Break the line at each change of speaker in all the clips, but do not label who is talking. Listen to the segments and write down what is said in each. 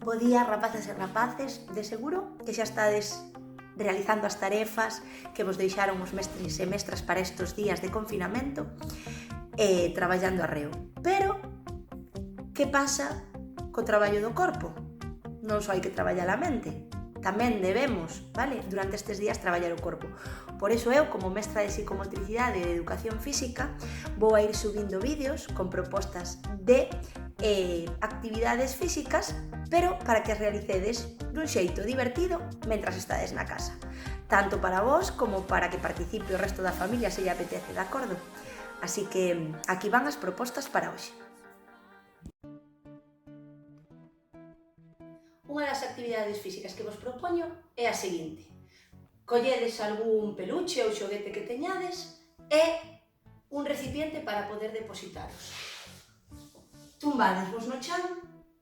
Bo día, rapazas e rapaces, de seguro que xa estades realizando as tarefas que vos deixaron os mestres e mestras para estes días de confinamento e traballando arreo. Pero, que pasa co traballo do corpo? Non só hai que traballar a mente, tamén debemos, vale, durante estes días traballar o corpo. Por iso eu, como mestra de psicomotricidade e de educación física, vou a ir subindo vídeos con propostas de actividades físicas, pero para que as realicedes dun xeito divertido mentras estades na casa. Tanto para vos como para que participe o resto da familia se lle apetece, de acordo? Así que aquí van as propostas para hoxe. Unha das actividades físicas que vos propoño é a seguinte. Colledes algún peluche ou xoguete que teñades e un recipiente para poder depositaros. Tumbadesvos no chan,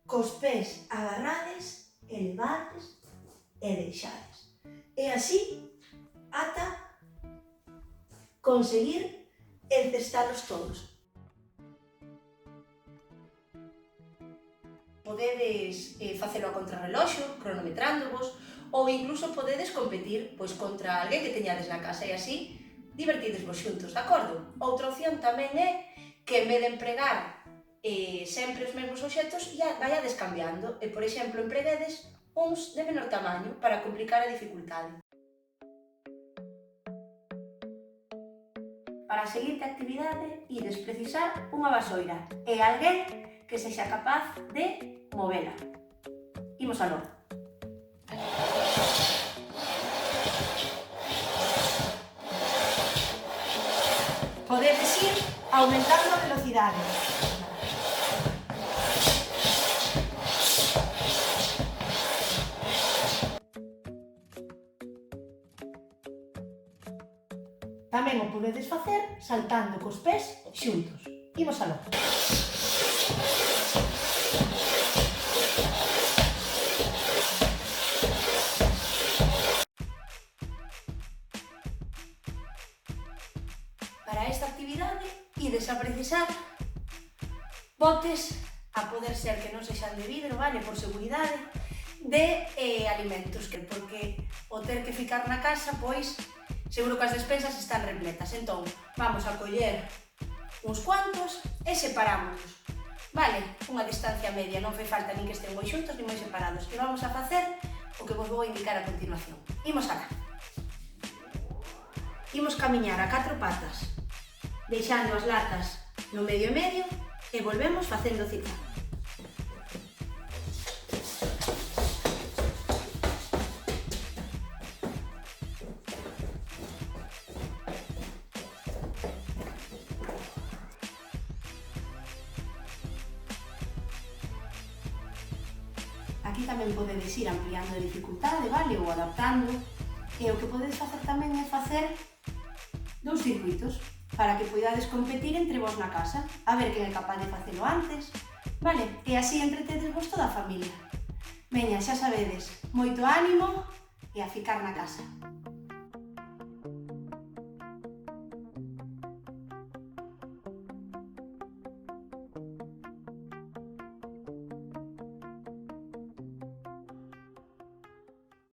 cos pés agarrades, elevades e deixades. E así ata conseguir encestalos todos. Podedes facelo a contrarreloxo, cronometrándovos, ou incluso podedes competir contra alguén que teñades na casa e así divertidesvos xuntos, de acordo? Outra opción tamén é que en vez de empregar sempre os mesmos obxectos, vaiades cambiando e, por exemplo, empreguedes uns de menor tamaño para complicar a dificultade. Para a seguinte actividade, ides precisar unha vasoira e alguén que sexa capaz de movela. Imos aló. Podedes ir aumentando a velocidade. Tamén o podedes facer saltando cos pés xuntos. Imos aló. Para esta actividade, ides a precisar botes, a poder ser que non sexan de vidro, vale, por seguridade, de alimentos, porque o ter que ficar na casa, pois, seguro que as despensas están repletas. Entón, vamos a coller uns cuantos e separámonos, vale, unha distancia media, non fai falta nin que estén moi xuntos nin moi separados. E vamos a facer o que vos vou indicar a continuación. Imos alá. Imos camiñar a 4 patas, deixando as latas no medio e medio e volvemos facendo zigzag. Aquí tamén podedes ir ampliando a dificultade, vale, ou adaptando. E o que podedes facer tamén é facer dous circuitos para que poidades competir entre vos na casa, a ver quen é capaz de facelo antes, vale? E así entretedesvos toda a familia. Veña, xa sabedes, moito ánimo e a ficar na casa.